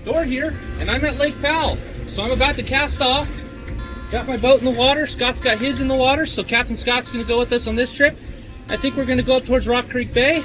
Thor here, and I'm at Lake Powell. So I'm about to cast off. Got my boat in the water. Scott's got his in the water, so Captain Scott's going to go with us on this trip. I think we're going to go up towards Rock Creek Bay.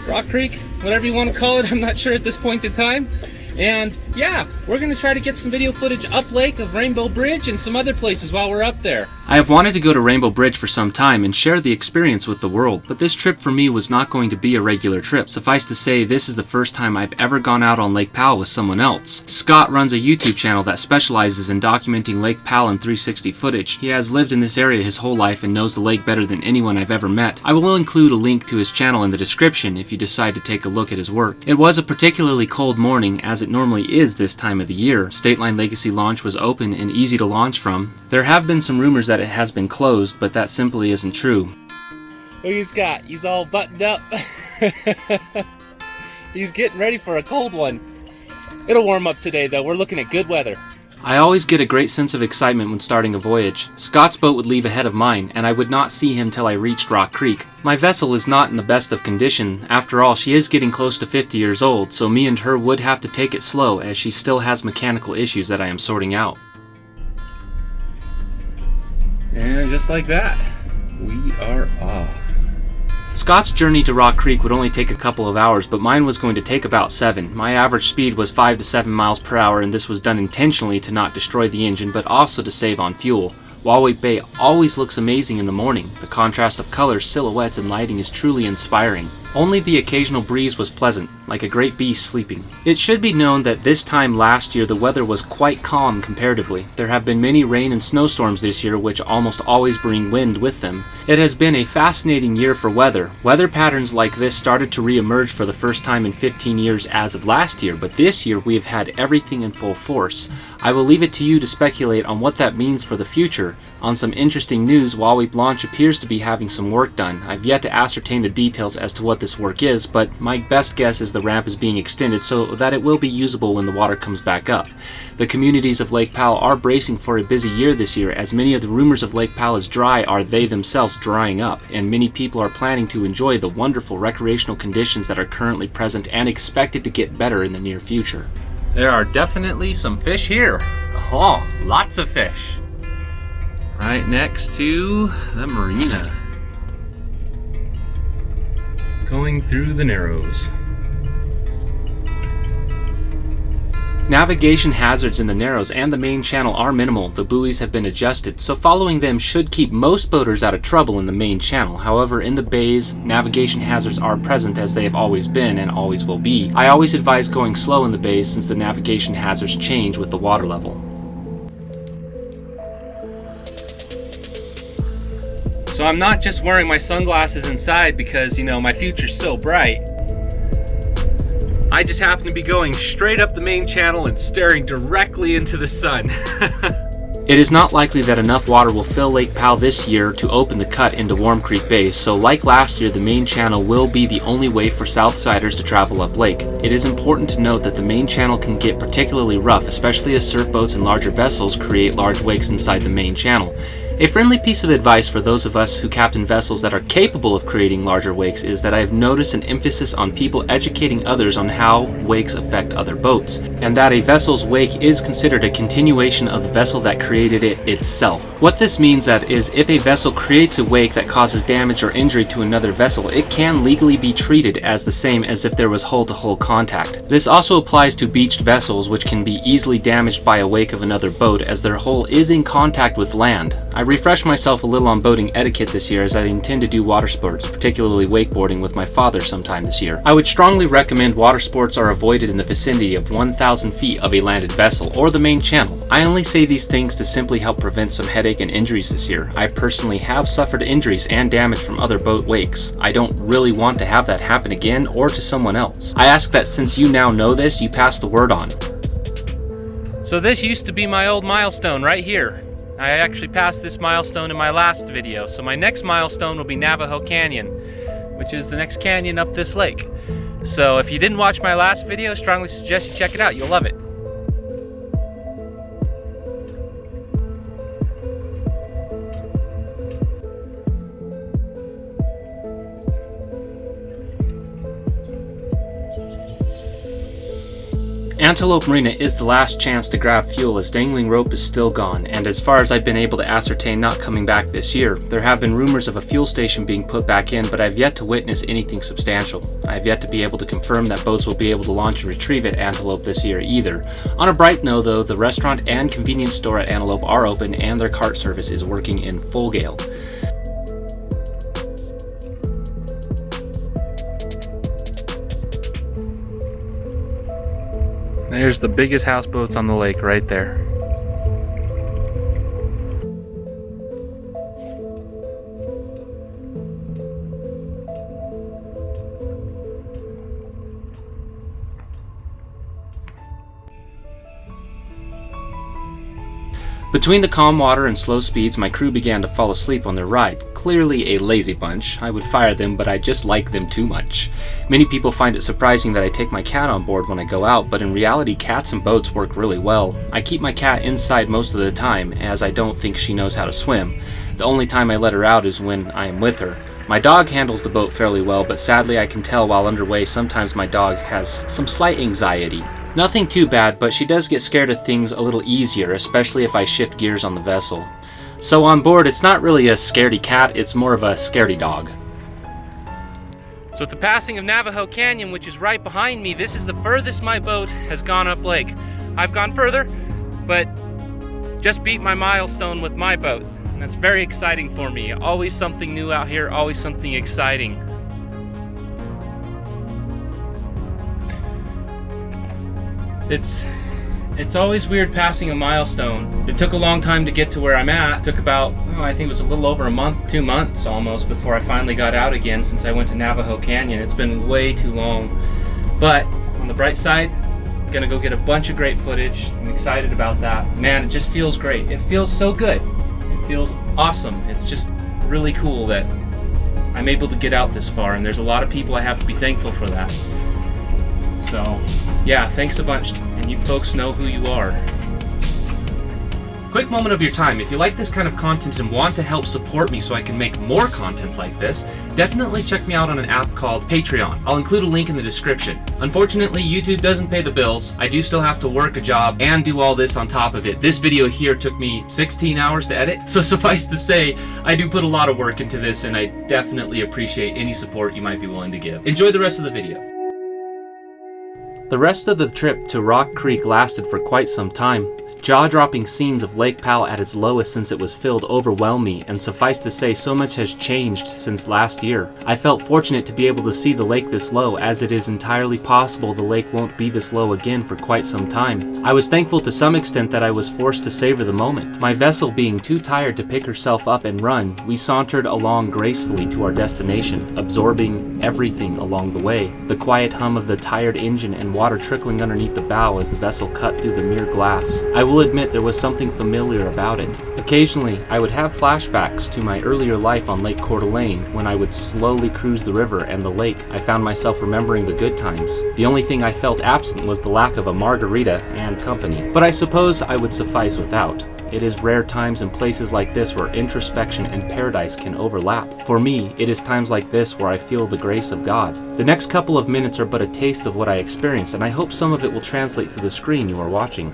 Rock Creek, whatever you want to call it, I'm not sure at this point in time. And yeah, we're going to try to get some video footage up lake of Rainbow Bridge and some other places while we're up there. I have wanted to go to Rainbow Bridge for some time and share the experience with the world, but this trip for me was not going to be a regular trip. Suffice to say, this is the first time I've ever gone out on Lake Powell with someone else. Scott runs a YouTube channel that specializes in documenting Lake Powell in 360 footage. He has lived in this area his whole life and knows the lake better than anyone I've ever met. I will include a link to his channel in the description if you decide to take a look at his work. It was a particularly cold morning, as it normally is this time of the year. State Line Legacy launch was open and easy to launch from. There have been some rumors that it has been closed, but that simply isn't true. Look at Scott, he's all buttoned up. He's getting ready for a cold one. It'll warm up today though, we're looking at good weather. I always get a great sense of excitement when starting a voyage. Scott's boat would leave ahead of mine, and I would not see him till I reached Rock Creek. My vessel is not in the best of condition. After all, she is getting close to 50 years old, so me and her would have to take it slow as she still has mechanical issues that I am sorting out. And just like that, we are off. Scott's journey to Rock Creek would only take a couple of hours, but mine was going to take about 7. My average speed was 5 to 7 miles per hour, and this was done intentionally to not destroy the engine, but also to save on fuel. Wildway Bay always looks amazing in the morning. The contrast of colors, silhouettes, and lighting is truly inspiring. Only the occasional breeze was pleasant, like a great beast sleeping. It should be known that this time last year the weather was quite calm comparatively. There have been many rain and snowstorms this year which almost always bring wind with them. It has been a fascinating year for weather. Weather patterns like this started to re-emerge for the first time in 15 years as of last year, but this year we have had everything in full force. I will leave it to you to speculate on what that means for the future. On some interesting news, Wildway Launch appears to be having some work done. I've yet to ascertain the details as to what this work is, but my best guess is the ramp is being extended so that it will be usable when the water comes back up. The communities of Lake Powell are bracing for a busy year this year, as many of the rumors of Lake Powell is dry are they themselves drying up, and many people are planning to enjoy the wonderful recreational conditions that are currently present and expected to get better in the near future. There are definitely some fish here. Oh, lots of fish. Right next to the marina. Going through the Narrows. Navigation hazards in the Narrows and the main channel are minimal. The buoys have been adjusted, so following them should keep most boaters out of trouble in the main channel. However, in the bays, navigation hazards are present as they have always been and always will be. I always advise going slow in the bays since the navigation hazards change with the water level. So I'm not just wearing my sunglasses inside because, you know, my future's so bright. I just happen to be going straight up the main channel and staring directly into the sun. It is not likely that enough water will fill Lake Powell this year to open the cut into Warm Creek Bay, so like last year, the main channel will be the only way for Southsiders to travel up lake. It is important to note that the main channel can get particularly rough, especially as surf boats and larger vessels create large wakes inside the main channel. A friendly piece of advice for those of us who captain vessels that are capable of creating larger wakes is that I have noticed an emphasis on people educating others on how wakes affect other boats, and that a vessel's wake is considered a continuation of the vessel that created it itself. What this means that is if a vessel creates a wake that causes damage or injury to another vessel, it can legally be treated as the same as if there was hull-to-hull contact. This also applies to beached vessels, which can be easily damaged by a wake of another boat as their hull is in contact with land. I refreshed myself a little on boating etiquette this year as I intend to do water sports, particularly wakeboarding with my father sometime this year. I would strongly recommend water sports are avoided in the vicinity of 1,000 feet of a landed vessel or the main channel. I only say these things to simply help prevent some headache and injuries this year. I personally have suffered injuries and damage from other boat wakes. I don't really want to have that happen again or to someone else. I ask that since you now know this, you pass the word on. So this used to be my old milestone right here. I actually passed this milestone in my last video, so my next milestone will be Navajo Canyon, which is the next canyon up this lake. So if you didn't watch my last video, strongly suggest you check it out. You'll love it. Antelope Marina is the last chance to grab fuel as Dangling Rope is still gone, and as far as I've been able to ascertain, not coming back this year. There have been rumors of a fuel station being put back in, but I've yet to witness anything substantial. I have yet to be able to confirm that boats will be able to launch and retrieve at Antelope this year either. On a bright note though, the restaurant and convenience store at Antelope are open and their cart service is working in full gale. There's the biggest houseboats on the lake right there. Between the calm water and slow speeds, my crew began to fall asleep on their ride. Clearly a lazy bunch. I would fire them, but I just like them too much. Many people find it surprising that I take my cat on board when I go out, but in reality cats and boats work really well. I keep my cat inside most of the time, as I don't think she knows how to swim. The only time I let her out is when I am with her. My dog handles the boat fairly well, but sadly I can tell while underway sometimes my dog has some slight anxiety. Nothing too bad, but she does get scared of things a little easier, especially if I shift gears on the vessel. So on board, it's not really a scaredy cat, it's more of a scaredy dog. So with the passing of Navajo Canyon, which is right behind me, this is the furthest my boat has gone up lake. I've gone further, but just beat my milestone with my boat. And that's very exciting for me. Always something new out here, always something exciting. It's always weird passing a milestone. It took a long time to get to where I'm at. It took about, I think it was a little over a month, 2 months almost, before I finally got out again since I went to Navajo Canyon. It's been way too long. But on the bright side, I'm gonna go get a bunch of great footage. I'm excited about that. Man, it just feels great. It feels so good. It feels awesome. It's just really cool that I'm able to get out this far, and there's a lot of people I have to be thankful for that. So, yeah, thanks a bunch, and you folks know who you are. Quick moment of your time. If you like this kind of content and want to help support me so I can make more content like this, definitely check me out on an app called Patreon. I'll include a link in the description. Unfortunately, YouTube doesn't pay the bills. I do still have to work a job and do all this on top of it. This video here took me 16 hours to edit, so suffice to say, I do put a lot of work into this, and I definitely appreciate any support you might be willing to give. Enjoy the rest of the video. The rest of the trip to Rock Creek lasted for quite some time. Jaw-dropping scenes of Lake Powell at its lowest since it was filled overwhelm me, and suffice to say so much has changed since last year. I felt fortunate to be able to see the lake this low, as it is entirely possible the lake won't be this low again for quite some time. I was thankful to some extent that I was forced to savor the moment. My vessel being too tired to pick herself up and run, we sauntered along gracefully to our destination, absorbing everything along the way. The quiet hum of the tired engine and water trickling underneath the bow as the vessel cut through the mirror glass. I will admit there was something familiar about it. Occasionally, I would have flashbacks to my earlier life on Lake Coeur d'Alene when I would slowly cruise the river and the lake. I found myself remembering the good times. The only thing I felt absent was the lack of a margarita and company. But I suppose I would suffice without. It is rare times and places like this where introspection and paradise can overlap. For me, it is times like this where I feel the grace of God. The next couple of minutes are but a taste of what I experienced, and I hope some of it will translate through the screen you are watching.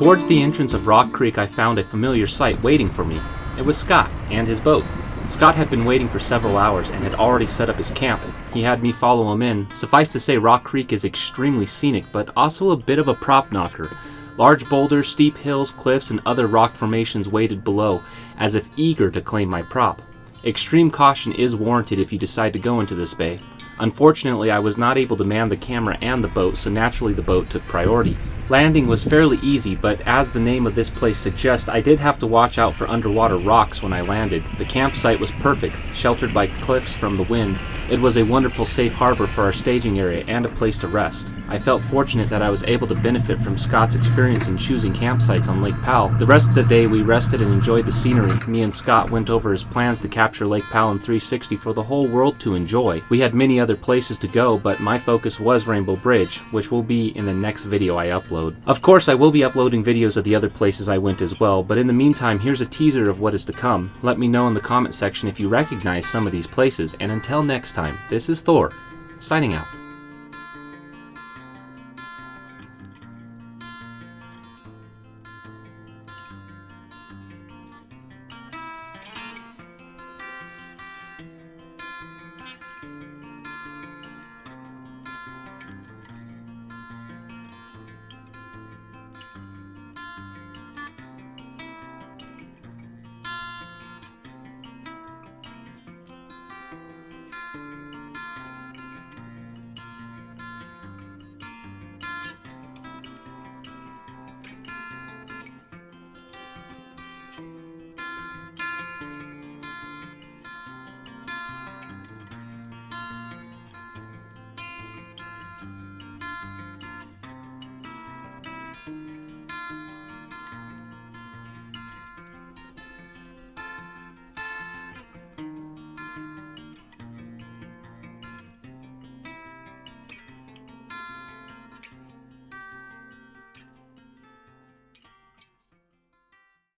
Towards the entrance of Rock Creek, I found a familiar sight waiting for me. It was Scott and his boat. Scott had been waiting for several hours and had already set up his camp. He had me follow him in. Suffice to say, Rock Creek is extremely scenic, but also a bit of a prop knocker. Large boulders, steep hills, cliffs, and other rock formations waited below, as if eager to claim my prop. Extreme caution is warranted if you decide to go into this bay. Unfortunately, I was not able to man the camera and the boat, so naturally the boat took priority. Landing was fairly easy, but as the name of this place suggests, I did have to watch out for underwater rocks when I landed. The campsite was perfect, sheltered by cliffs from the wind. It was a wonderful safe harbor for our staging area and a place to rest. I felt fortunate that I was able to benefit from Scott's experience in choosing campsites on Lake Powell. The rest of the day we rested and enjoyed the scenery. Me and Scott went over his plans to capture Lake Powell in 360 for the whole world to enjoy. We had many other places to go, but my focus was Rainbow Bridge, which will be in the next video I upload. Of course, I will be uploading videos of the other places I went as well, but in the meantime, here's a teaser of what is to come. Let me know in the comment section if you recognize some of these places, and until next time, this is Thor, signing out.